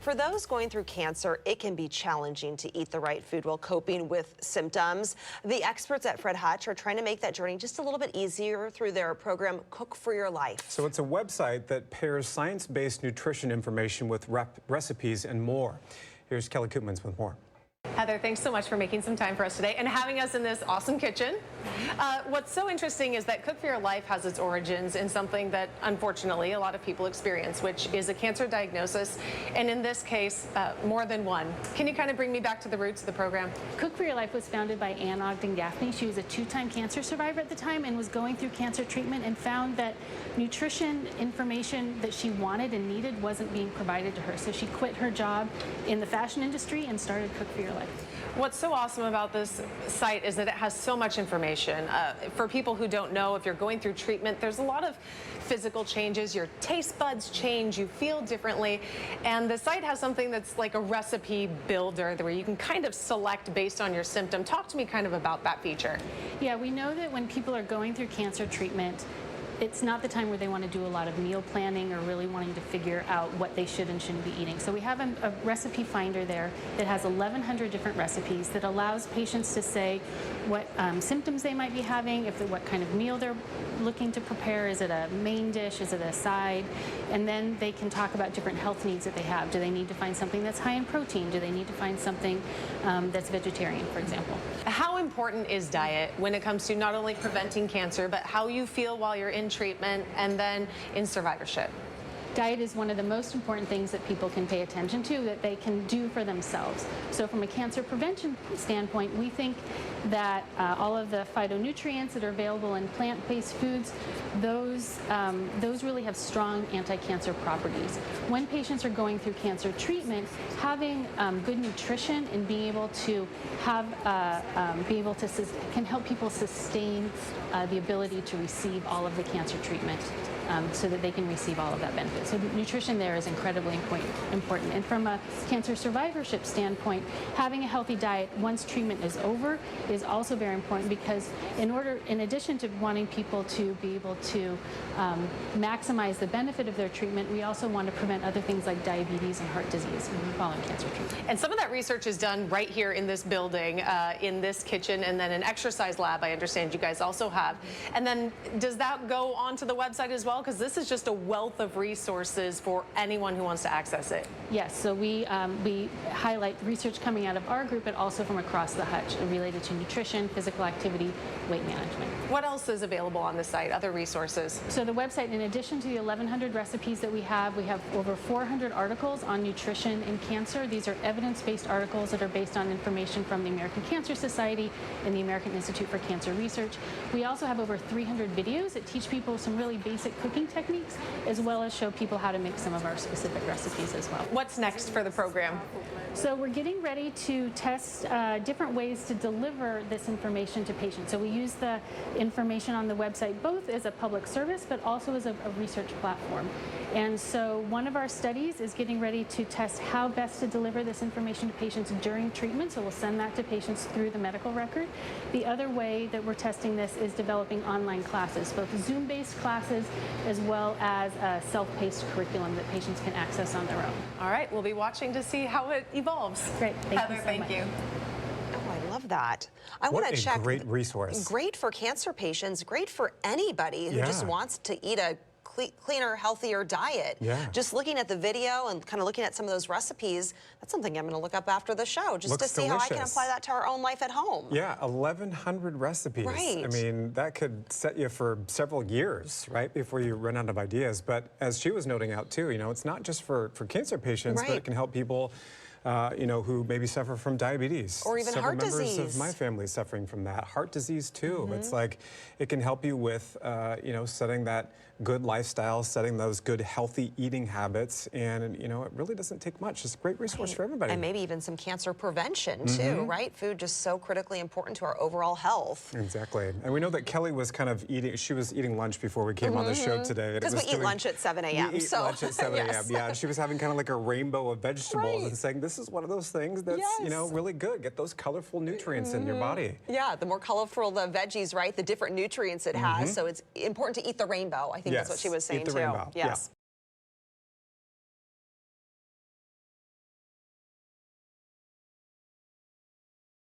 For those going through cancer, it can be challenging to eat the right food while coping with symptoms. The experts at Fred Hutch are trying to make that journey just a little bit easier through their program, Cook for Your Life. So it's a website that pairs science-based nutrition information with recipes and more. Here's Kelly Koopmans with more. Heather, thanks so much for making some time for us today and having us in this awesome kitchen. What's so interesting is that Cook for Your Life has its origins in something that unfortunately a lot of people experience, which is a cancer diagnosis, and in this case, more than one. Can you kind of bring me back to the roots of the program? Cook for Your Life was founded by Ann Ogden Gaffney. She was a two-time cancer survivor at the time and was going through cancer treatment and found that nutrition information that she wanted and needed wasn't being provided to her. So she quit her job in the fashion industry and started Cook for Your Life. What's so awesome about this site is that it has so much information. For people who don't know, if you're going through treatment, there's a lot of physical changes. Your taste buds change, you feel differently, and the site has something that's like a recipe builder where you can kind of select based on your symptom. Talk to me kind of about that feature. Yeah, we know that when people are going through cancer treatment, it's not the time where they want to do a lot of meal planning or really wanting to figure out what they should and shouldn't be eating. So we have a recipe finder there that has 1,100 different recipes that allows patients to say what symptoms they might be having, what kind of meal they're looking to prepare. Is it a main dish? Is it a side? And then they can talk about different health needs that they have. Do they need to find something that's high in protein? Do they need to find something that's vegetarian, for example? How important is diet when it comes to not only preventing cancer, but how you feel while you're in treatment and then in survivorship? Diet is one of the most important things that people can pay attention to, that they can do for themselves. So from a cancer prevention standpoint, we think that all of the phytonutrients that are available in plant-based foods, those really have strong anti-cancer properties. When patients are going through cancer treatment, having good nutrition and being able to have, can help people sustain the ability to receive all of the cancer treatment. So that they can receive all of that benefit. So nutrition there is incredibly important. And from a cancer survivorship standpoint, having a healthy diet once treatment is over is also very important, because in addition to wanting people to be able to maximize the benefit of their treatment, we also want to prevent other things like diabetes and heart disease following cancer treatment. And some of that research is done right here in this building, in this kitchen, and then an exercise lab I understand you guys also have. And then does that go onto the website as well? Because this is just a wealth of resources for anyone who wants to access it. Yes, so we highlight research coming out of our group, but also from across the Hutch related to nutrition, physical activity, weight management. What else is available on the site, other resources? So the website, in addition to the 1,100 recipes that we have over 400 articles on nutrition and cancer. These are evidence-based articles that are based on information from the American Cancer Society and the American Institute for Cancer Research. We also have over 300 videos that teach people some really basic cooking techniques, as well as show people how to make some of our specific recipes as well. What's next for the program? So we're getting ready to test different ways to deliver this information to patients. So we use the information on the website both as a public service, but also as a research platform. And so one of our studies is getting ready to test how best to deliver this information to patients during treatment. So we'll send that to patients through the medical record. The other way that we're testing this is developing online classes, both Zoom-based classes as well as a self-paced curriculum that patients can access on their own. All right, we'll be watching to see how it evolves. Great, Heather, thank you. Oh, I love that. I want to check. What a great resource. Great for cancer patients, great for anybody who just wants to eat a cleaner, healthier diet. Yeah. Just looking at the video and kind of looking at some of those recipes, that's something I'm going to look up after the show, just to see how I can apply that to our own life at home. Yeah, 1,100 recipes. Right. I mean, that could set you for several years, right, before you run out of ideas. But as she was noting out too, you know, it's not just for cancer patients, but it can help people you know, who maybe suffer from diabetes. Or even heart disease. Several members of my family suffering from that. Heart disease too. It's like, it can help you with, you know, setting that good lifestyle, setting those good healthy eating habits, and you know, it really doesn't take much. It's a great resource for everybody. And maybe even some cancer prevention too, right? Food just so critically important to our overall health. Exactly. And we know that Kelly was kind of she was eating lunch before we came on the show today. Because we eat lunch at 7 a.m. We eat lunch at 7 a.m. Yeah, she was having kind of like a rainbow of vegetables and saying, this is one of those things that's, you know, really good. Get those colorful nutrients in your body. Yeah, the more colorful the veggies, right, the different nutrients it has. So it's important to eat the rainbow. I think that's what she was saying eat the too. Rainbow. Yes.